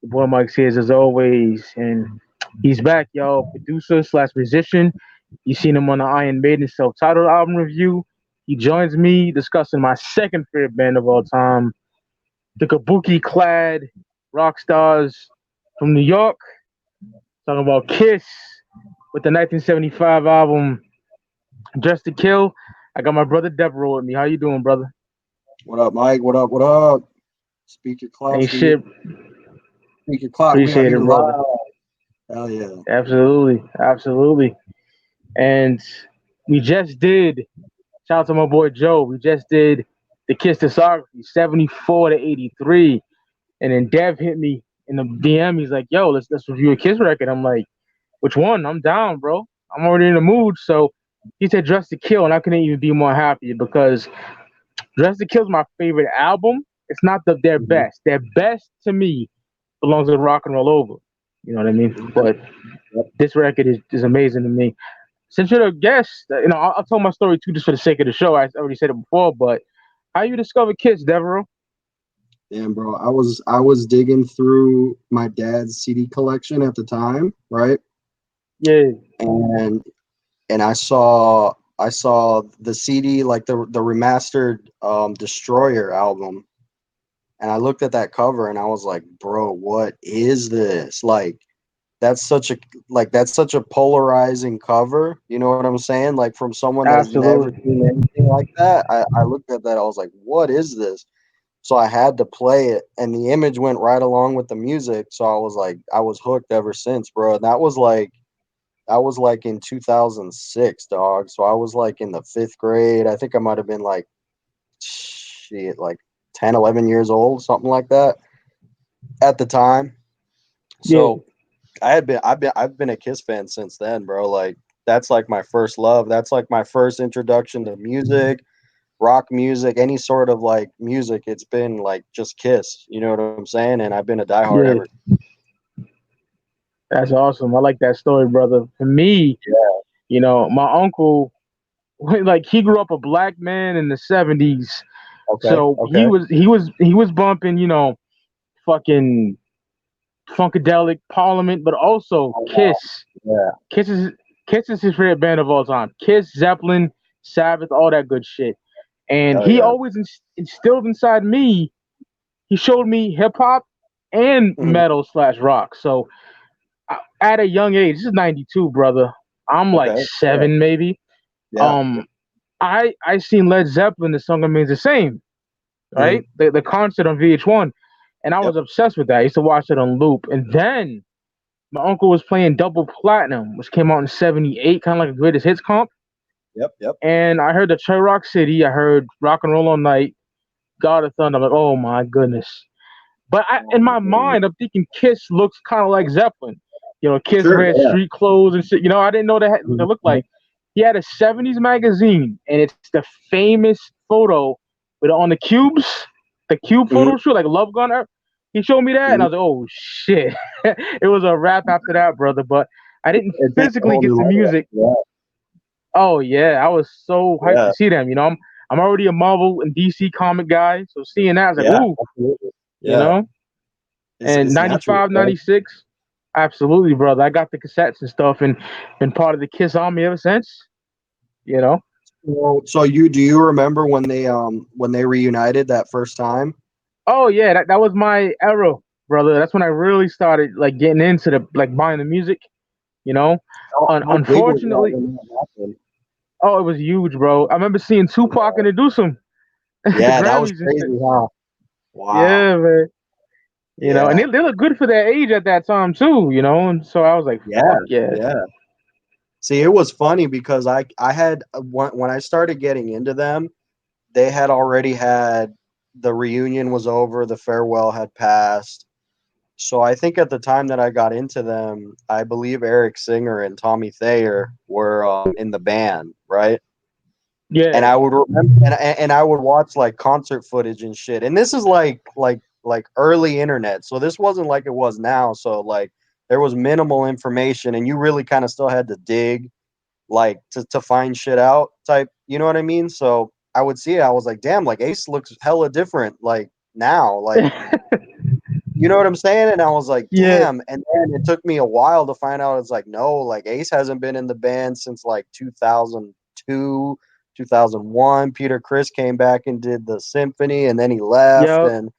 Boy Mike Sears as always, and he's back, y'all. Producer slash musician. You seen him on the Iron Maiden self-titled album review. He joins me discussing my second favorite band of all time, the Kabuki-clad rock stars from New York. Talking about Kiss with the 1975 album Dress to Kill. I got my brother Devereauxx with me. How you doing, brother? What up, Mike? What up? What up? Speak your clout, Ain't Steve. shit. Speak your clout. We are Appreciate it, here brother. live. Hell yeah. Absolutely, absolutely. And we just did. Shout out to my boy Joe. We just did the Kiss discography, 74 to 83. And then Dev hit me in the DM. He's like, "Yo, let's review a Kiss record." I'm like, "Which one?" I'm down, bro. I'm already in the mood. So he said "Dress to Kill," and I couldn't even be more happy because "Dress to Kill" is my favorite album. It's not their Mhm. best. Their best to me belongs to Rock and Roll Over. You know what I mean? But Yep. this record is amazing to me. Since you're a guest, I'll tell my story too, just for the sake of the show. I already said it before, but how you discovered Kiss, Devereaux? Damn, bro. I was digging through my dad's CD collection at the time, right? Yeah, And and I saw the CD, like the remastered Destroyer album. And I looked at that cover and I was like, bro, what is this? That's such a that's such a polarizing cover. You know what I'm saying? Like, from someone that has never absolutely. seen anything like that, I looked at that. I was like, what is this? So I had to play it, and the image went right along with the music. So I was like, I was hooked ever since, bro. And that was like in 2006, dog. So I was like in the fifth grade. I think I might have been like, shit, like 10, 11 years old, something like that at the time. Yeah, So I've been a Kiss fan since then, bro. Like, that's like my first love. That's like my first introduction to music, rock music, any sort of like music. It's been like just Kiss. You know what I'm saying? And I've been a diehard ever. yeah, that's awesome. I like that story, brother. For me, Yeah. my uncle, like he grew up a black man in the '70s, Okay. so he Okay. was he was he was bumping, fucking funkadelic Parliament, but also Oh, wow. Kiss. Yeah. Kiss is Kiss is his favorite band of all time. Kiss, Zeppelin, Sabbath, all that good shit. And Hell he yeah. always instilled inside me. He showed me hip hop and Mhm. metal slash rock. So at a young age, this is '92, brother. I'm like Okay. Yeah. 7, maybe. Yeah. Um, I seen Led Zeppelin. The song remains the same, Hmm. right? The concert on VH1, and I was Yep. obsessed with that. I used to watch it on loop. And then my uncle was playing Double Platinum, which came out in '78, kind of like a greatest hits comp. Yep. Yep. And I heard the Cherry Rock City. I heard Rock and Roll All Night, God of Thunder. I'm like, oh my goodness. But in Oh, my man. mind, I'm thinking Kiss looks kind of like Zeppelin. Kiss Sure. wears Yeah. street clothes and shit. I didn't know what they Mhm. looked like. He had a '70s magazine, and it's the famous photo with on the cubes, the cube Mhm. photo shoot, like Love Gun. He showed me that, and I Mhm. was like, oh shit. It was a wrap after that, brother. But I didn't It takes a physically whole get new the level. music. Yeah. Oh yeah, I was so hyped Yeah. to see them. I'm already a Marvel and DC comic guy, so seeing that, I was like, Yeah. ooh, Absolutely. you Yeah. know. And It's natural, '95, bro. '96, absolutely, brother. I got the cassettes and stuff, and been part of the Kiss Army ever since. You know. So do you remember when they reunited that first time? Oh yeah, that was my era, brother. That's when I really started like getting into the like buying the music. You know. How big was that Unfortunately, when that happened? oh, it was huge, bro. I remember seeing Tupac introduce him at the Yeah, that was Grammys and shit. crazy, huh? Wow. Yeah, man. And Yeah. they look good for their age at that time too. And so I was like, Yeah. fuck yeah. Yeah. See, it was funny because I had when I started getting into them, they had already had the reunion was over, the farewell had passed. So I think at the time that I got into them, I believe Eric Singer and Tommy Thayer were in the band, right? And Yeah. I would remember, and I would watch like concert footage and shit. And this is like early internet, so this wasn't like it was now. So like there was minimal information, and you really kind of still had to dig like to find shit out type. You know what I mean? So I would see it. I was like, damn, like Ace looks hella different like now. Like You know what I'm saying? And I was like, Yeah, damn. And then it took me a while to find out it's like, no, like Ace hasn't been in the band since like 2002, 2001. Peter Criss came back and did the symphony and then he left yep, and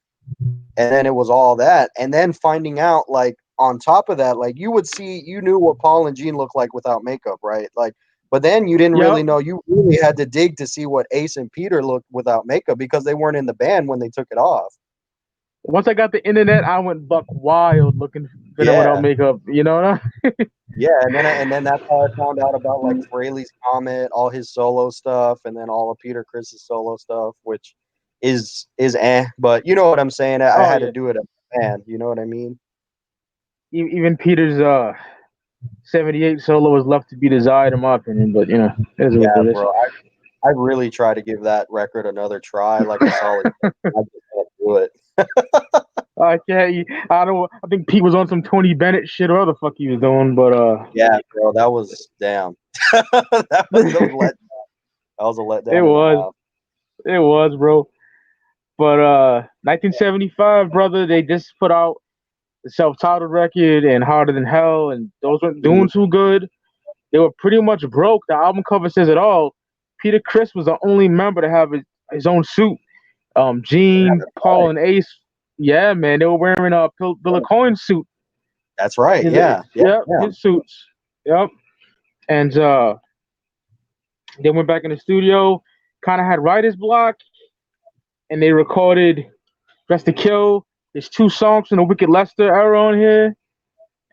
then it was all that. And then finding out like on top of that, like you would see, you knew what Paul and Gene looked like without makeup, right? Like, but then you didn't yep. really know. You really had to dig to see what Ace and Peter looked without makeup because they weren't in the band when they took it off. Once I got the internet, I went buck wild looking for them without Yeah. makeup. You know what I mean? Yeah, and then that's how I found out about like Fraley's Comet, all his solo stuff, and then all of Peter Criss's solo stuff, which is but you know what I'm saying. I Oh had to yeah. do it as a fan. You know what I mean? Even Peter's 78 solo is left to be desired in my opinion, but it is what Yeah, it is. bro. I really try to give that record another try, like a solid. I just can't do it. I can't. I don't. I think Pete was on some Tony Bennett shit or whatever the fuck he was doing, but Yeah, bro. That was damn. That was a let. That was a it letdown and a was, half. bro. But 1975, brother, they just put out the self-titled record and Harder Than Hell, and those weren't doing Mhm. too good. They were pretty much broke. The album cover says it all. Peter Criss was the only member to have his own suit. Yeah, Gene, that's Paul, right. and Ace, yeah, man, they were wearing a Bill Cohen's suit. That's right. His, Yeah. Yeah. yep, Yeah. his suits. Yep. And they went back in the studio, kind of had writer's block, and they recorded Dress to Kill. There's two songs from the Wicked Lester era on here,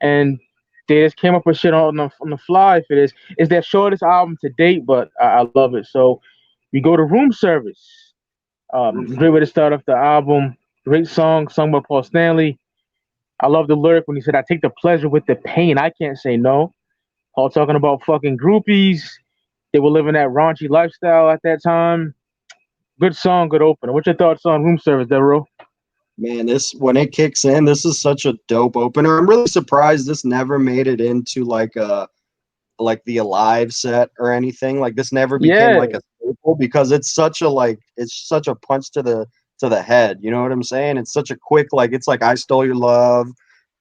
and they just came up with shit on the fly for this. It's their shortest album to date, but I love it. So we go to Room Service. Room Great way service. to start off the album. Great song sung by Paul Stanley. I love the lyric when he said, "I take the pleasure with the pain. I can't say no." Paul talking about fucking groupies. They were living that raunchy lifestyle at that time. Good song, good opener. What's your thoughts on Room Service, Devereauxx? Man, this when it kicks in, this is such a dope opener. I'm really surprised this never made it into like the Alive set or anything. Like this never became Yeah, like a staple because it's such a punch to the head. You know what I'm saying? It's such a quick like it's like I Stole Your Love.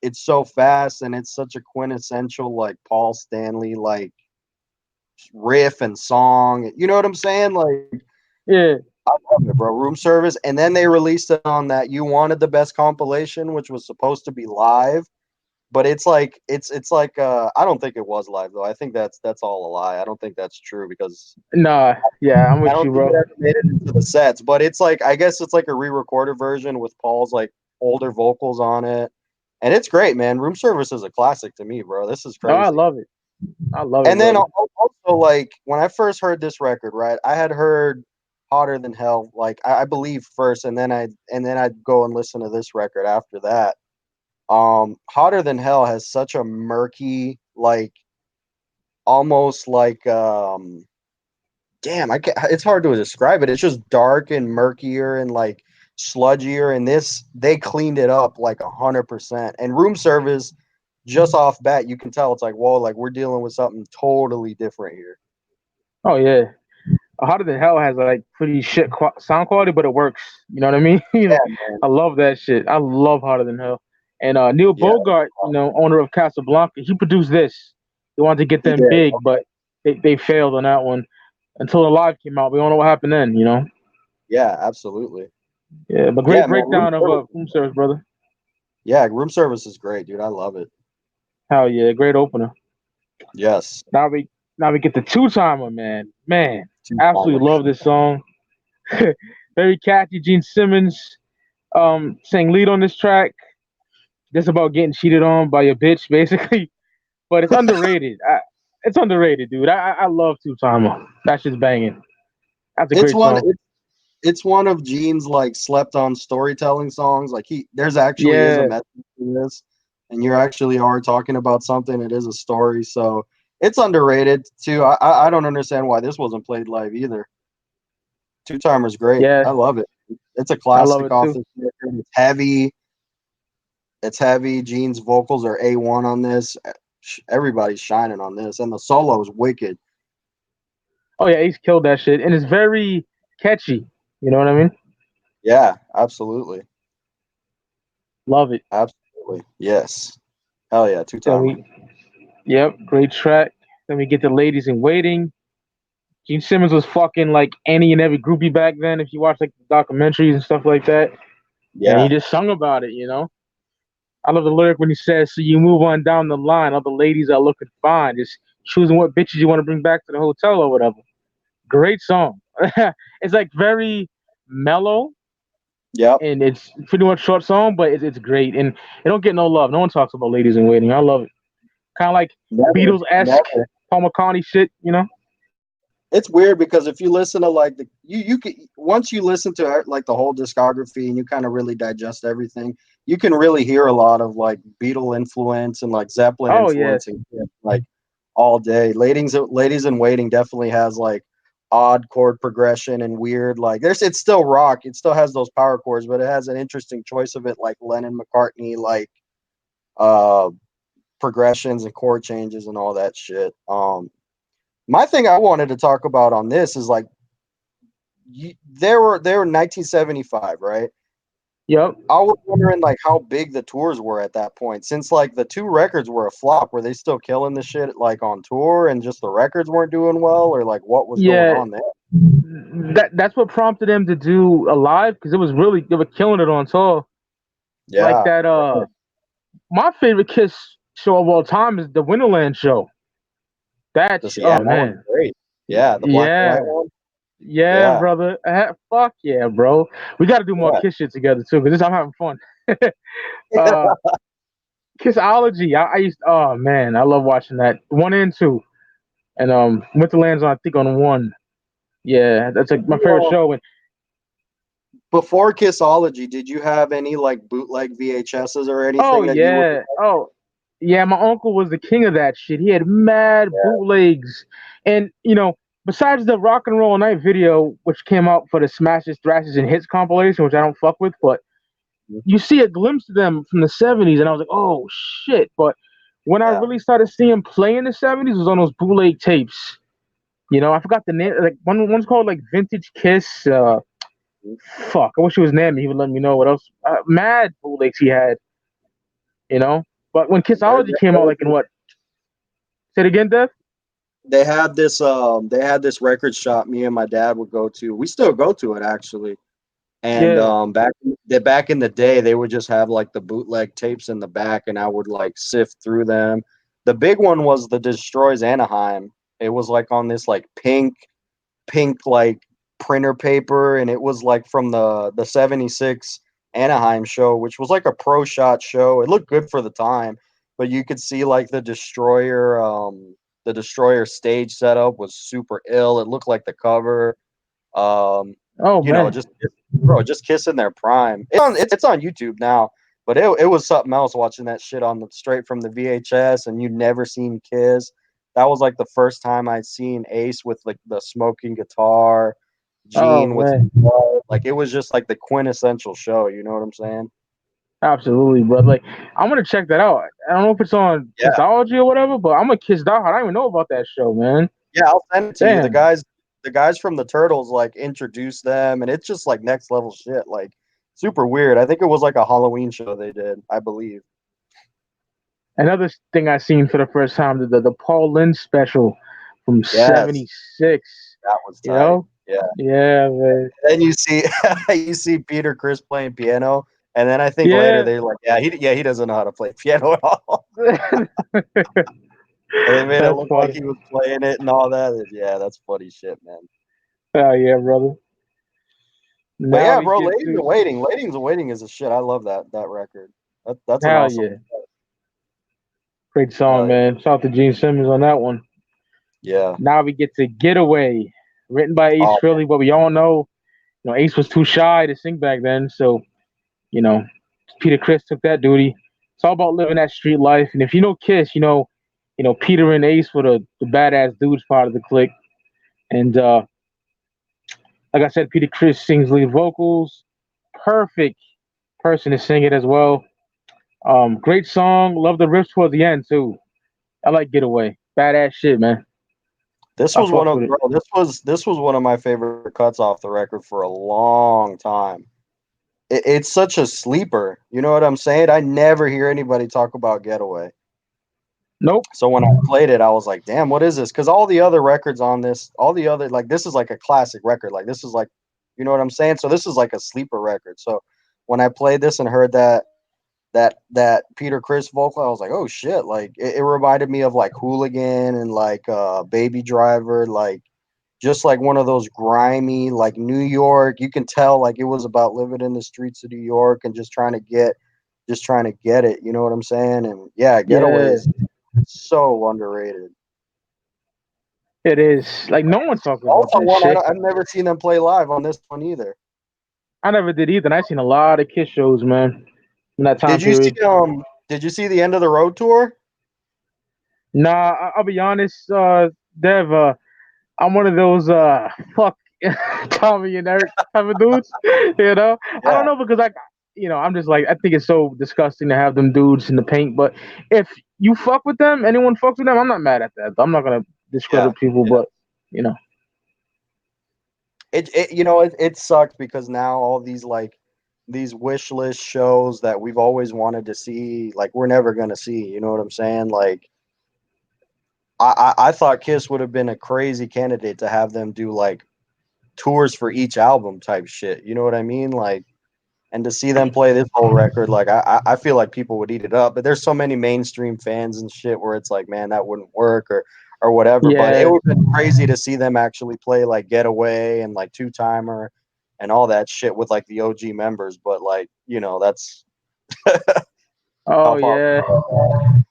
It's so fast and it's such a quintessential like Paul Stanley like riff and song. You know what I'm saying? Like yeah. I love it, bro. Room service, and then they released it on that "You Wanted the Best" compilation, which was supposed to be live, but it's like I don't think it was live though. I think that's all a lie. I don't think that's true because Nah, yeah, I'm I with don't you, think it bro. ever made it into the sets. But it's like I guess it's like a re-recorded version with Paul's like older vocals on it, and it's great, man. Room service is a classic to me, bro. This is Oh, I crazy. love it. I love it, And then brother. also like when I first heard this record, right? I had heard Hotter Than Hell, like I believe first, and then I'd go and listen to this record after that. Hotter Than Hell has such a murky, like almost like damn, it's hard to describe it. It's just dark and murkier and like sludgier. And this they cleaned it up like 100%. And Room Service, just off bat, you can tell it's like, whoa, like we're dealing with something totally different here. Oh yeah. Hotter Than Hell has like pretty shit sound quality, but it works. You know what I mean? Yeah, man. I love that shit. I love Hotter Than Hell. And Neil Yeah, Bogart, owner of Casablanca, he produced this. He wanted to get he them did. big, but they failed on that one until Alive came out. We don't know what happened then. Yeah, absolutely. Yeah, but great Yeah, man. breakdown of Room Service, brother. Yeah, Room Service is great, dude. I love it. Hell yeah, great opener. Yes, Now we get the two timer, man. Man, two absolutely timers. love this song. Very catchy. Gene Simmons sang lead on this track. Just about getting cheated on by your bitch, basically. But it's underrated. It's underrated, dude. I love Two Timer. That's just banging. That's a It's great one. song. It's one of Gene's like slept on storytelling songs. Like there's actually is a Yeah, message in this, and you actually are talking about something. It is a story, so it's underrated too. I don't understand why this wasn't played live either. Two Timer's great. yeah. I love it. It's a I love classic it off too. this record. It's heavy. It's heavy. Gene's vocals are A1 on this. Everybody's shining on this, and the solo is wicked. Oh yeah, Ace killed that shit, and it's very catchy. You know what I mean? Yeah, absolutely. Love it. Absolutely. Yes. Hell yeah, two Then timer. we, yep, great track. Then we get the Ladies in Waiting. Gene Simmons was fucking like any and every groupie back then. If you watch like documentaries and stuff like that, and he Yeah. just sung about it. I love the lyric when he says, "So you move on down the line, other ladies are looking fine, just choosing what bitches you want to bring back to the hotel or whatever." Great song. It's like very mellow, Yep. and it's pretty much short song, but it's great, and it don't get no love. No one talks about Ladies in Waiting. I love it. Kind of like Never. Beatles esque Never. Paul McCartney shit. It's weird because if you listen to like you can once you listen to like the whole discography and you kind of really digest everything, you can really hear a lot of like Beatle influence and like Zeppelin Oh yes. influence and like all day. Ladies in Waiting definitely has like odd chord progression and weird like there's it's still rock. It still has those power chords, but it has an interesting choice of it like Lennon McCartney like uh progressions and chord changes and all that shit. My thing I wanted to talk about on this is like they were 1975, right? Yep. I was wondering like how big the tours were at that point. Since like the two records were a flop, were they still killing the shit like on tour and just the records weren't doing well, or like what was going Yeah. on there? That's what prompted them to do a live because it was really they were killing it on tour. Like Yeah, that. My favorite Kiss show of all time is the Winterland show. That's yeah, oh that one's man. great. Yeah, the black and white Yeah. one. Yeah, Yeah, brother. Fuck yeah, bro. We got to do more yeah. Kiss shit together too, because I'm having fun. uh, Kissology. I used. Oh man, I love watching that one and two, and Winterland's on I think on one. Yeah, that's like my favorite show. And Before Kissology, did you have any like bootleg VHSs or oh anything that you would? yeah, oh yeah, my uncle was the king of that shit. He had mad bootlegs, and besides the Rock and Roll Night video, which came out for the Smashes, Thrashes, and Hits compilation, which I don't fuck with, but you see a glimpse of them from the '70s, and I was like, oh shit. But when I Yeah. really started seeing them play in the '70s, was on those bootleg tapes. I forgot the name. Like one's called like Vintage Kiss. Fuck, I wish he was named me. He would let me know what else. Mad bootlegs he had. You know. But when There, Kissology came out, there, like in what? Say it again, Dev. they had this record shop me and my dad would go to. We still go to it actually. And Yeah. back in the day, they would just have like the bootleg tapes in the back, and I would like sift through them. The big one was the Destroys Anaheim. It was like on this like pink like printer paper, and it was like from the '76 Anaheim show, which was like a pro shot show. It looked good for the time, but you could see like the destroyer stage setup was super ill. It looked like the cover. Um, Oh man. just bro, just Kiss in their prime. It's on YouTube now, but it was something else watching that shit on the straight from the VHS, and you'd never seen Kiss. That was like the first time I'd seen Ace with like the smoking guitar, Oh Gene with man. like it was just like the quintessential show. You know what I'm saying? Absolutely, brother. Like I'm gonna check that out. I don't know if it's on Yeah, Kissology or whatever, but I'm a Kiss diehard. I don't even know about that show, man. yeah. I'll send it to you. The Damn. guys, the guys from the Turtles like introduced them, and it's just like next level shit. Like super weird. I think it was like a Halloween show they did, I believe. Another thing I seen for the first time, the Paul Lynde special from Yes, '76. that was You tight. know? Yeah. Yeah, man. Then you see you see Peter Chris playing piano, and then I think later Yeah. they're like, yeah, he doesn't know how to play piano at all. And they made it That's look like funny. he was playing it and all that. Yeah, that's funny shit, man. Oh yeah, brother. But Now yeah, we bro, get Ladies to in Waiting. Ladies in Waiting is a shit. I love that record. That's an hell awesome. yeah. Great song, Hell yeah. man. Shout out to Gene Simmons on that one. Yeah. Now we get to Getaway, written by Ace Oh, Frehley, but we all know, Ace was too shy to sing back then, so you know, Peter Chris took that duty. It's all about living that street life. And if you know Kiss, Peter and Ace were the badass dudes part of the clique. And like I said, Peter Chris sings lead vocals. Perfect person to sing it as well. Great song. Love the riffs towards the end too. I like Getaway. Badass shit, man. this I was one fucks of with it. bro. This was one of my favorite cuts off the record for a long time. it's such a sleeper. You know what I'm saying? I never hear anybody talk about Getaway. Nope. So when I played it, I was like, damn, what is this? Because all the other records on this, all the other, like, this is like a classic record. Like, this is like, you know what I'm saying? So this is like a sleeper record. So when I played this and heard that Peter Chris vocal, I was like, oh shit. Like, it reminded me of like Hooligan and like Baby Driver, like just like one of those grimy, like New York. You can tell like it was about living in the streets of New York and just trying to get it. You know what I'm saying? And yeah, Getaway Yeah, is so underrated. it is. Like no one talks about Also, that one shit. I've never seen them play live on this one either. I never did either. And I seen a lot of Kiss shows, man, in that time Did you period. see Did you see the end of the road tour? Nah, I'll be honest, Dev. I'm one of those fuck Tommy and Eric type of dudes. You know, I don't Yeah, know because I'm just like I think it's so disgusting to have them dudes in the paint. But if you fuck with them, anyone fucks with them, I'm not mad at that. I'm not gonna yeah, discredit people, yeah. but you know, It you know it sucks because now all these like these wish list shows that we've always wanted to see, like we're never gonna see. You know what I'm saying? Like I thought Kiss would have been a crazy candidate to have them do like tours for each album type shit. You know what I mean? Like, and to see them play this whole record, like I feel like people would eat it up. But there's so many mainstream fans and shit where it's like, man, that wouldn't work or whatever. But it yeah. would have been crazy to see them actually play like Getaway and like Two Timer and all that shit with like the OG members. But like, you know, that's Oh how yeah. popular.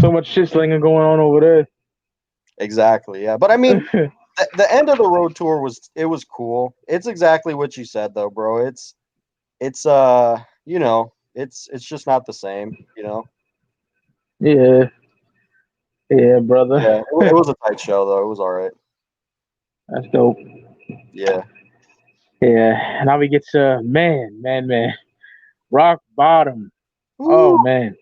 So much shit slinging going on over Exactly. Yeah. But I mean, there. the end of the road tour was it was cool. It's exactly what you said though, bro. It's you know, it's just not the same, you know. Yeah, yeah, brother. Yeah, it was a tight show though. It was all right. That's dope. Yeah. Yeah, now we get to man, rock bottom. Oh Ooh. man,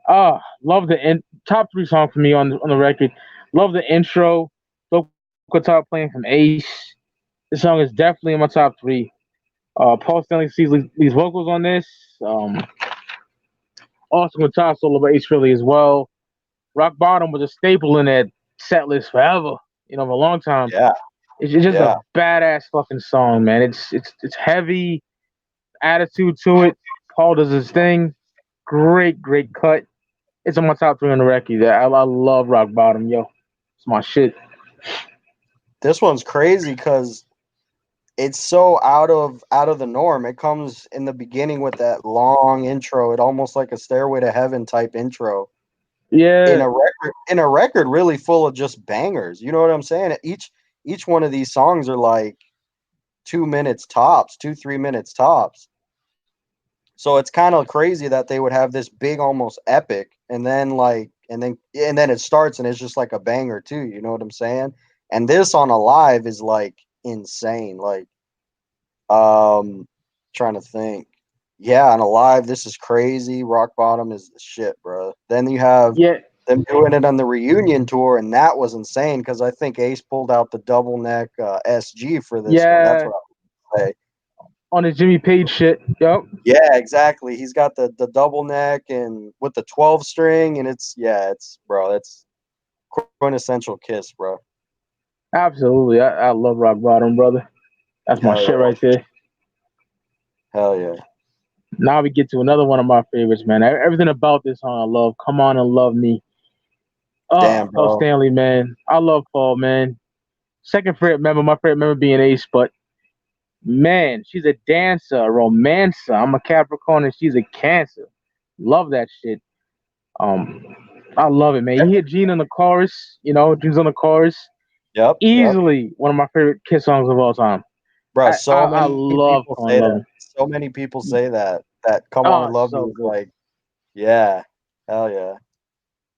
love the top three song for me on the record. Love the intro. Vocal top playing from Ace. This song is definitely in my top three. Paul Stanley sees these vocals on this. Awesome guitar solo by Ace Frehley as well. Rock bottom was a staple in that set list forever. For a long time. Yeah. It's just a Yeah. badass fucking song, man. It's heavy attitude to it. Paul does his thing. Great cut. It's on my top three on the record. I love Rock Bottom, yo. It's my shit. This one's crazy cuz it's so out of the norm. It comes in the beginning with that long intro. It almost like a Stairway to Heaven type intro. Yeah, In a record really full of just bangers. You know what I'm saying? Each one of these songs are like 2 minutes tops, 2 3 minutes tops. So it's kind of crazy that they would have this big, almost epic, and then and then it starts and it's just like a banger too. You know what I'm saying? And this on a live is like insane. Like, um, trying to think. Yeah, on a live, this is crazy. Rock Bottom is the shit, bro. Then you have yeah, them doing it on the reunion tour, and that was insane because I think Ace pulled out the double neck SG for this one. That's yeah. what I would say. On the Jimmy Page shit. Yup. Yeah, exactly. He's got the double neck and with the 12 string, and it's bro, that's quintessential Kiss, bro. Absolutely. I love Rock Bottom, brother. That's my Hell shit yeah, right there. hell yeah. Now we get to another one of my favorites, man. Everything about this song I love. Come on and love me. Damn, Paul bro. Stanley, man. I love Paul, man. Second favorite member, my favorite member being Ace, but man, she's a dancer, a romancer. I'm a Capricorn and she's a Cancer. Love that shit. Um, I love it, man. You hear Gene on the chorus, Gene's on the chorus. Yep, yep. Easily one of my favorite Kiss songs of all time. Bro, I love people Come on say and Love that. Me. So many people say that. That Come On Oh, and it's Love Me so is good. like, yeah. Hell yeah.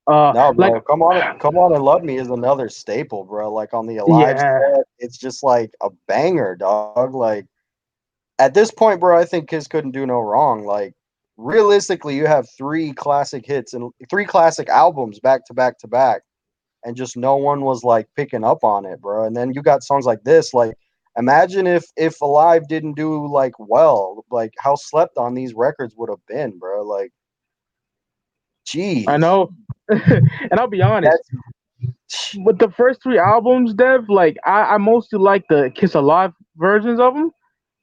No, Like, bro. Come on and Love Me is another staple, bro. Like on the Alive yeah, set, it's just like a banger, dog. Like at this point, bro, I think Kiss couldn't do no wrong. Like realistically, you have three classic hits and three classic albums back to back to back, and just no one was like picking up on it, bro. And then you got songs like this, like Imagine if Alive didn't do like well, like how slept on these records would have been, bro. Like, I jeez, know. And I'll be honest, that's with the first three albums, Dev, like I mostly like the Kiss Alive versions of them,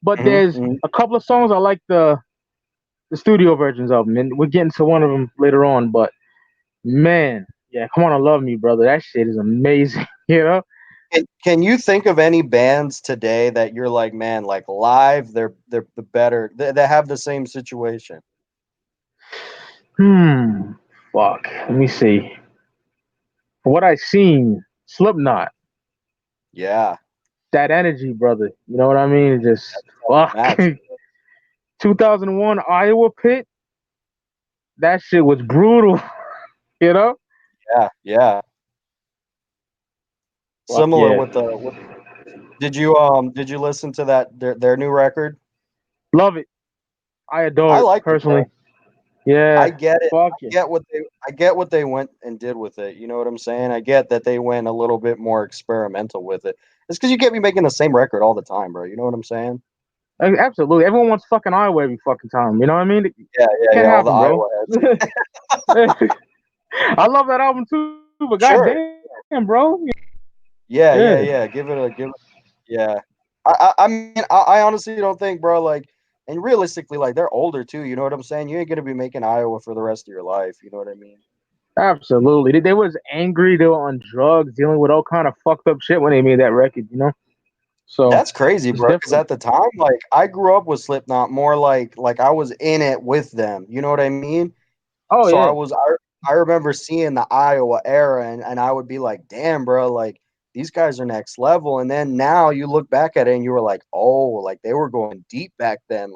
but hmm there's a couple of songs I like the studio versions of them, and we're getting to one of them later on. But man, yeah, come on, I love me, brother. That shit is amazing. You know? Can you think of any bands today that you're like, man, like live, they're the better, they have the same situation? Hmm. Fuck. Let me see. For what I seen, Slipknot, Yeah, that energy, brother. You know what I mean? It just fuck. match. 2001 Iowa Pit. That shit was brutal. You know? Yeah, yeah. Fuck Similar yeah. with the. Did you listen to that their new record? Love it. I I adore it liked it, bro. personally. Yeah. I get it. Fuck yeah. I get what they went and did with it. You know what I'm saying? I get that they went a little bit more experimental with it. It's because you can't be making the same record all the time, bro. You know what I'm saying? Absolutely. Everyone wants fucking Iowa every fucking time. You know what I mean? It Yeah, yeah, can't yeah. All the happen, bro. Iowa heads. I love that album too, but Sure. goddamn, bro. Yeah, Yeah. yeah, yeah. Give it. Yeah. I mean, I honestly don't think, bro. Like, and realistically, like they're older too. You know what I'm saying? You ain't gonna be making Iowa for the rest of your life. You know what I mean? Absolutely. They was angry. They were on drugs, dealing with all kind of fucked up shit when they made that record. You know. So That's crazy, it's bro. Because different. at the time, like I grew up with Slipknot more like I was in it with them. You know what I mean? Oh So yeah. I remember seeing the Iowa era, and I would be like, damn, bro, like these guys are next level. And then now you look back at it and you were like, oh, like they were going deep back then.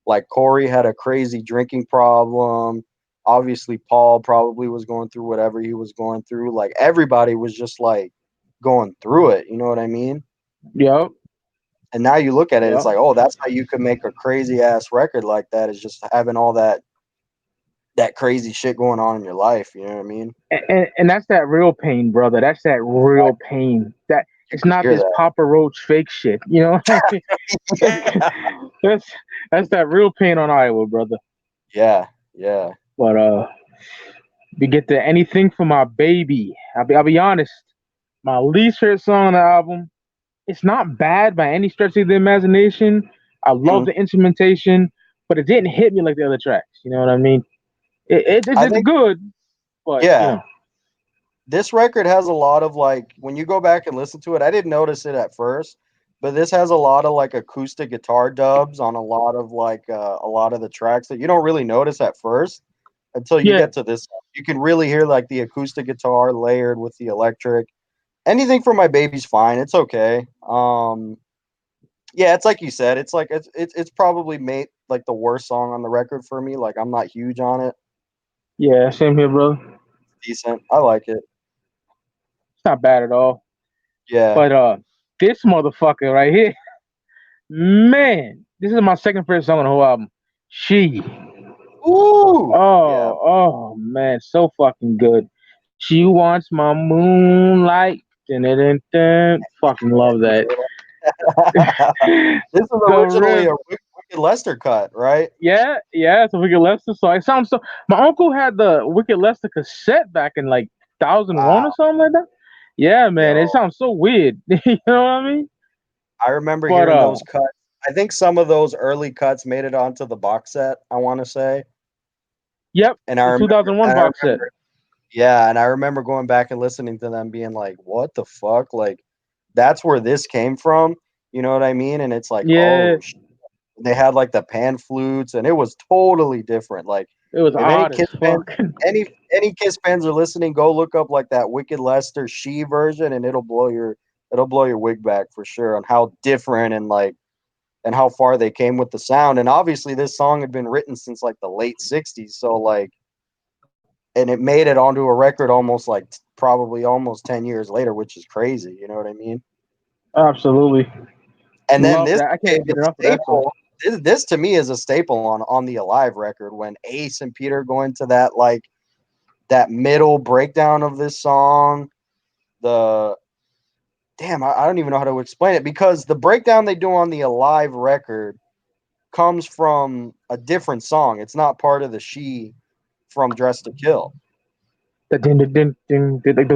Like Corey had a crazy drinking problem. Obviously, Paul probably was going through whatever he was going through. Like everybody was just like going through it. You know what I mean? Yep. And now you look at it, it's Yep. like, oh, that's how you can make a crazy ass record like that, is just having all that crazy shit going on in your life. You know what I mean? And that's that real pain, brother. That's that real pain. That You it's can not hear this that. Papa Roach fake shit. You know. Yeah. that's that's that real pain on Iowa, brother. Yeah. Yeah. But we get to anything for my baby. I'll be honest. My least favorite song on the album. It's not bad by any stretch of the imagination. I love Mhm. the instrumentation, but it didn't hit me like the other tracks. You know what I mean? I It's think, good, but you yeah, know, this record has a lot of like, when you go back and listen to it, I didn't notice it at first, but this has a lot of like acoustic guitar dubs on a lot of the tracks that you don't really notice at first until you yeah, get to this. You can really hear like the acoustic guitar layered with the electric. Anything for my baby's fine. It's okay. Yeah, it's like you said. It's like it's probably made like the worst song on the record for me. Like I'm not huge on it. yeah. Same here, brother. Decent. I like it. It's not bad at all. Yeah. But this motherfucker right here, man, this is my second favorite song on the whole album. She, Ooh. Yeah. oh man, so fucking good. She wants my moonlight. Dun, dun, dun, dun. Fucking love that. This is The originally riff. a Wicked Lester cut, right? Yeah, yeah, it's a Wicked Lester song. It sounds so. My uncle had the Wicked Lester cassette back in like 2001 or Wow. something like that. Yeah, man, it Yo, sounds so weird. You know what I mean? I remember But hearing those cuts. I think some of those early cuts made it onto the box set, I want to say. yep, And I the remember 2001 and I box set. remember yeah, and I remember going back and listening to them being like, "What the fuck?" Like that's where this came from. You know what I mean? And it's like, Yeah, "Oh, they had like the pan flutes and it was totally different." Like it was if any odd as Kiss fans fuck. any Kiss fans are listening, go look up like that Wicked Lester She version and it'll blow your wig back for sure on how different and like and how far they came with the sound. And obviously this song had been written since like the late 60s, so like and it made it onto a record almost like probably almost 10 years later, which is crazy, you know what I mean? Absolutely, And then love this that. I became can't get the enough of that song. staple. This to me is a staple on the Alive record when Ace and Peter go into that like that middle breakdown of this song. The damn, I don't even know how to explain it because the breakdown they do on the Alive record comes from a different song. It's not part of the She from Dress to Kill. The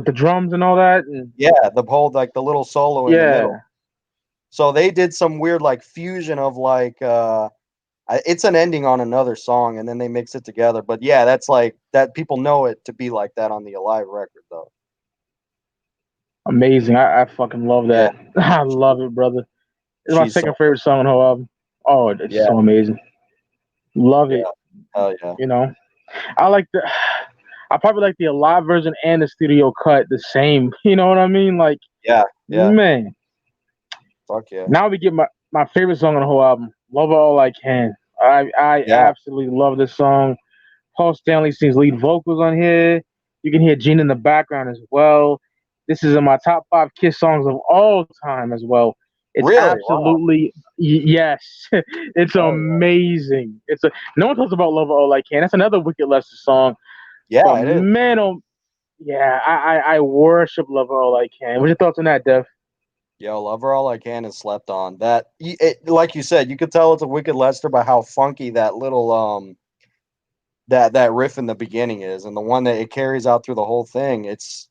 the drums and all that. And Yeah, the whole like the little solo in the middle. yeah, So they did some weird like fusion of like it's an ending on another song and then they mix it together. But yeah, that's like that people know it to be like that on the Alive record though. amazing. I fucking love Yeah, that. I love it, brother. It's my she's so second favorite song on the whole album. Oh, it's yeah, so amazing. Love yeah, it. hell yeah, You know, I like the. I probably like the Alive version and the studio cut the same. You know what I mean? Like, yeah, yeah, man. fuck yeah, Now we get my favorite song on the whole album. Love It All I Can. I yeah, absolutely love this song. Paul Stanley sings lead vocals on here. You can hear Gene in the background as well. This is in my top five Kiss songs of all time as well. It's really, wow, absolutely yes. It's hell yeah, amazing. It's a no one talks about Love It All I Can. That's another Wicked Lester song. But yeah, it is. man, oh yeah, I worship Love It All I Can. What's your thoughts on that, Dev? Yo, Lover All I Can is slept on. Like you said, you could tell it's a Wicked Lester by how funky that little that riff in the beginning is, and the one that it carries out through the whole thing. It's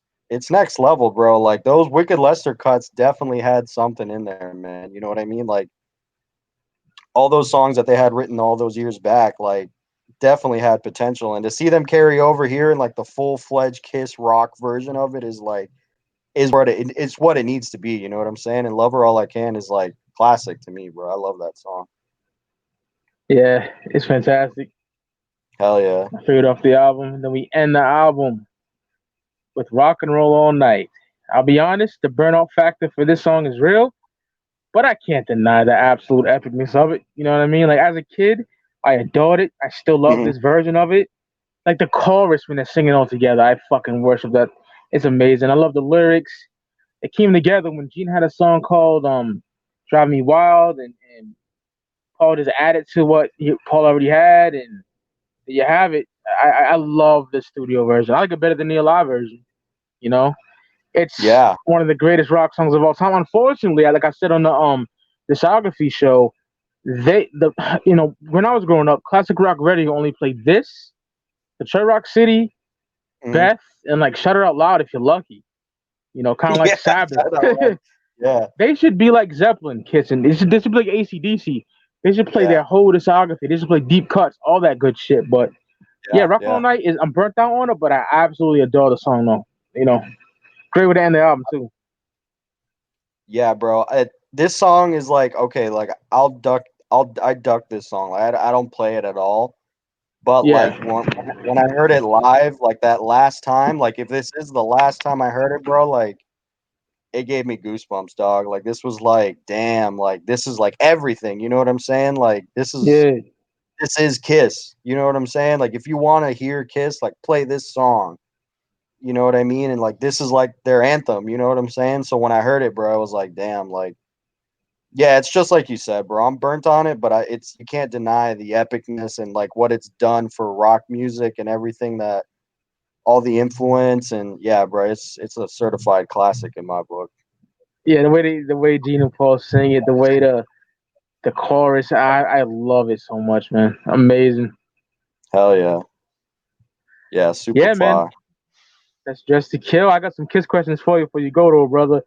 next level, bro. Like those Wicked Lester cuts definitely had something in there, man. You know what I mean? Like all those songs that they had written all those years back, like definitely had potential. And to see them carry over here in like the full fledged Kiss rock version of it is like it's what it needs to be. You know what I'm saying? And Lover All I Can is like classic to me, bro. I love that song. Yeah, it's fantastic. Hell yeah. My favorite off the album. And then we end the album with Rock and Roll All Night. I'll be honest, the burnout factor for this song is real, but I can't deny the absolute epicness of it. You know what I mean? Like as a kid, I adored it. I still love Mhm. this version of it. Like the chorus when they're singing all together, I fucking worship that. It's amazing. I love the lyrics. It came together when Gene had a song called "Drive Me Wild" and Paul just added to what Paul already had, and you have it. I love the studio version. I like it better than the live version. You know, it's Yeah. one of the greatest rock songs of all time. Unfortunately, like I said on the discography show, they the when I was growing up, classic rock radio only played this, Detroit Rock City, Mhm. Beth, and like Shut It Out Loud if you're lucky. Kind of like Yeah. Sabbath. Shout out loud. Yeah. They should be like Zeppelin, kissing. This should be like ACDC. They should play Yeah. their whole discography. They should play deep cuts, all that good shit. But yeah, Yeah. Rock All Yeah. Night is I'm burnt out on it, but I absolutely adore the song though. You know, great way to end the album too. Yeah, bro. This song is like okay, like I duck this song. Like, I don't play it at all. But Yeah, like when I heard it live, like that last time, like if this is the last time I heard it, bro, like it gave me goosebumps, dog. Like this was like, damn, like this is like everything. You know what I'm saying? Like yeah, this is Kiss. You know what I'm saying? Like if you want to hear Kiss, like play this song. You know what I mean? And like this is like their anthem. You know what I'm saying? So when I heard it, bro, I was like, damn, like yeah, it's just like you said, bro. I'm burnt on it, but it's you can't deny the epicness and like what it's done for rock music and everything that all the influence and yeah, bro, it's a certified classic in my book. yeah. The way Gene and Paul sing it, the way the chorus, I love it so much, man. Amazing. Hell yeah, yeah, super Yeah, man. fly. That's just to kill. I got some Kiss questions for you before you go, though, brother.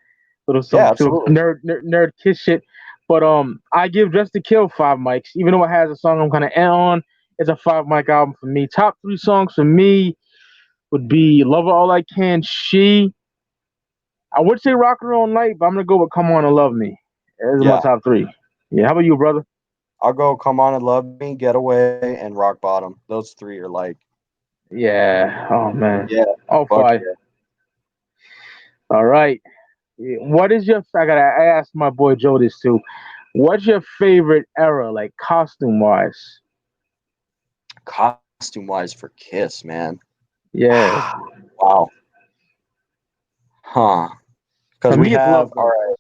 Little some Yeah, absolutely. nerd Kiss shit. But I give Just to Kill five mics, even though it has a song I'm kind of on. It's a five mic album for me. Top three songs for me would be Love Her All I Can, She. I would say Rock and Roll Night, but I'm gonna go with Come On and Love Me. Those are my Yeah, top three. Yeah, how about you, brother? I'll go. Come on and love me, get away, and rock bottom. Those three are like Yeah. Oh man. yeah, All fuck five. yeah. All right. Yeah, what is your? I asked my boy Joe this too. What's your favorite era, like costume wise? Costume wise for Kiss, man. Yeah. Wow, huh? Because For we me, it's have love all though.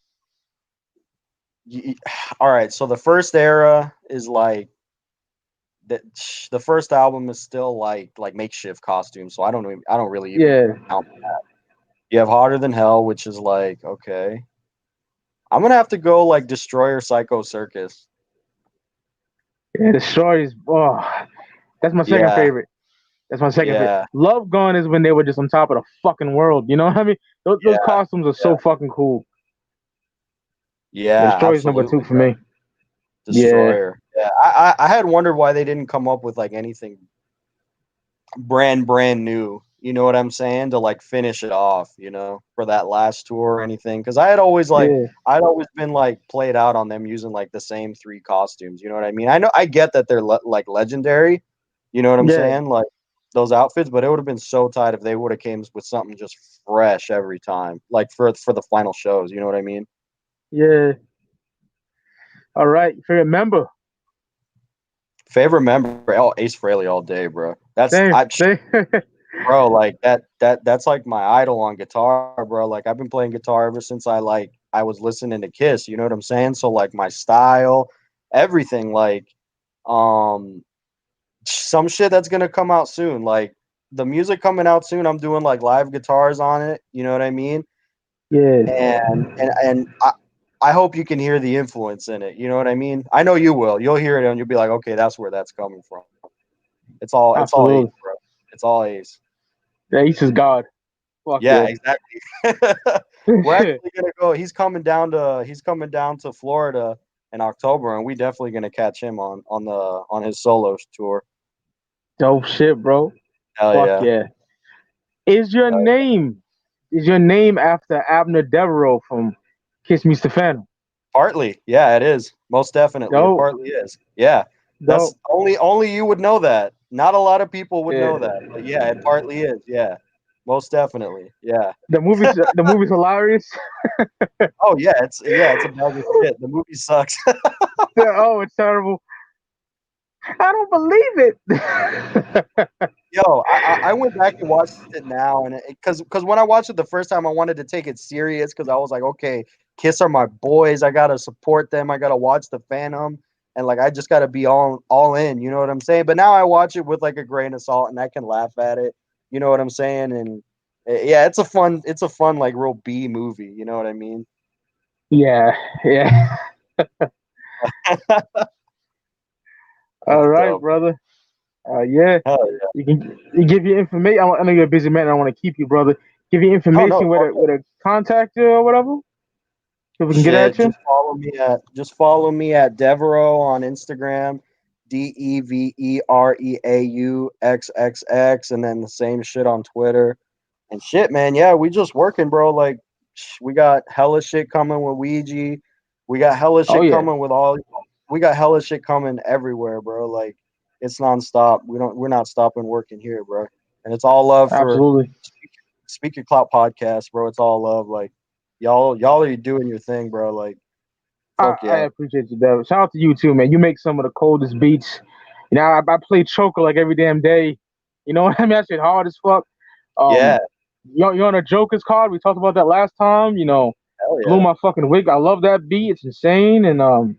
right, all right. So the first era is like the the first album is still like makeshift costumes, so I don't really even Yeah. count. You have Hotter Than Hell, which is like okay. I'm gonna have to go like Destroyer Psycho Circus. Yeah, the stories. Oh, that's my second Yeah, favorite. That's my second favorite. yeah, Love Gun is when they were just on top of the fucking world. You know what I mean? Those yeah, costumes are yeah, so fucking cool. Yeah, yeah. Destroyer's number two Absolutely, for bro. me. Yeah, Destroyer. Yeah, I had wondered why they didn't come up with like anything brand new. You know what I'm saying? To like finish it off, for that last tour or anything. Because yeah, I'd always been like played out on them using like the same three costumes. You know what I mean? I get that they're like legendary. You know what I'm yeah, saying? Like those outfits, but it would have been so tight if they would have came with something just fresh every time, like for the final shows. You know what I mean? yeah. All right, favorite member. Favorite member, oh Ace Frehley all day, bro. That's Same, I same. Bro, like that's like my idol on guitar, bro. Like I've been playing guitar ever since I was listening to Kiss, you know what I'm saying? So like my style, everything, like um some shit that's gonna come out soon. Like the music coming out soon, I'm doing like live guitars on it, you know what I mean? Yeah, And I hope you can hear the influence in it, you know what I mean? I know you will. You'll hear it and you'll be like, okay, that's where that's coming from. It's all Ace, absolutely. bro. It's all Ace. Yeah, East is God. Fuck Yeah, yeah. exactly. We're actually gonna go. He's coming down to Florida in October, and we definitely gonna catch him on his solo tour. Dope shit, bro. Hell Fuck yeah. yeah. Is your name is your name after Abner Devereaux from Kiss Me Stefano? Partly, yeah, it is. Most definitely, it Dope, partly is. Yeah, that's dope. only you would know that. Not a lot of people would know Yeah. that, but yeah, it partly is. Yeah, most definitely. Yeah. The movie's hilarious. Oh yeah, it's a bag of shit. The movie sucks. Oh, it's terrible. I don't believe it. Yo, I went back and watched it now, and because when I watched it the first time, I wanted to take it serious because I was like, okay, Kiss are my boys. I gotta support them. I gotta watch the Phantom, and like I just gotta be all in. You know what I'm saying? But now I watch it with like a grain of salt, and I can laugh at it. You know what I'm saying? And yeah, it's a fun like real B movie. You know what I mean? Yeah, yeah. All That's right, dope. brother. Yeah. Hell yeah. You give your information. I know you're a busy man. I want to keep you, brother. Give your Oh no, information it's all where to contact you or whatever, so we can get Shit, at you. just follow me at Devereaux on Instagram, DEVEREAUXXX, and then the same shit on Twitter. And shit, man, yeah, we just working, bro. Like, we got hella shit coming with Ouija. We got hella Oh shit yeah, coming with all. We got hella shit coming everywhere, bro. Like, it's nonstop. We're not stopping working here, bro. And it's all love for absolutely. Speak Your Clout podcast, bro. It's all love. Like, y'all are doing your thing, bro. Like, fuck I yeah. appreciate you, Dev. Shout out to you too, man. You make some of the coldest beats. You know, I play choker like every damn day. You know what I mean? That shit hard as fuck. Yeah. Um, you're on a Joker's card. We talked about that last time. You know, Hell blew yeah. my fucking wig. I love that beat. It's insane. And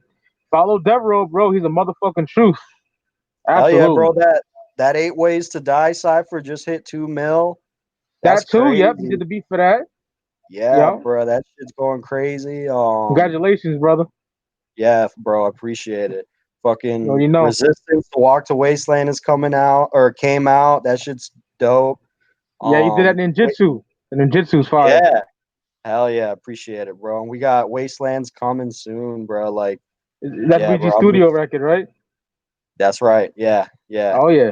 follow Devereaux, bro. He's a motherfucking truth. Hell yeah, bro. Absolutely. That 8 Ways to Die cipher just hit 2 mil. That's That too. Yep, he did crazy. the beat for that. Yeah, Yep. bro. That shit's going crazy. Congratulations, brother. Yeah, bro. I appreciate it. Yo, Fucking you know. Resistance, The Walk to Wasteland is coming out or came out. That shit's dope. Yeah, he did that Wait, ninjutsu. The ninjutsu's fire. yeah. Hell yeah, appreciate it, bro. And we got Wastelands coming soon, bro. Like, That's yeah, VG bro. Studio record, right? That's right. Yeah, yeah. Oh yeah.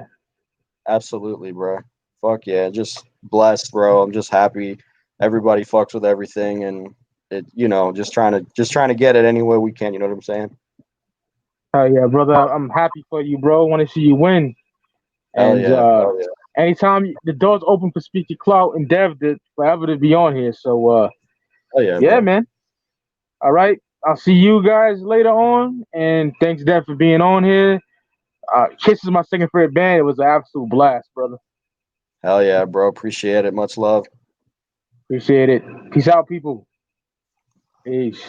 Absolutely, bro. Fuck yeah. Just blessed, bro. I'm just happy everybody fucks with everything and just trying to get it any way we can, you know what I'm saying? Oh yeah, brother. I'm happy for you, bro. Want to see you win. Hell And yeah. Hell yeah. anytime the door's open for Speak Your Clout and Dev to forever to be on here. So Hell yeah, yeah, bro. man. All right. I'll see you guys later on. And thanks, Dev, for being on here. Kiss is my second favorite band. It was an absolute blast, brother. Hell yeah, bro. Appreciate it. Much love. Appreciate it. Peace out, people. Peace.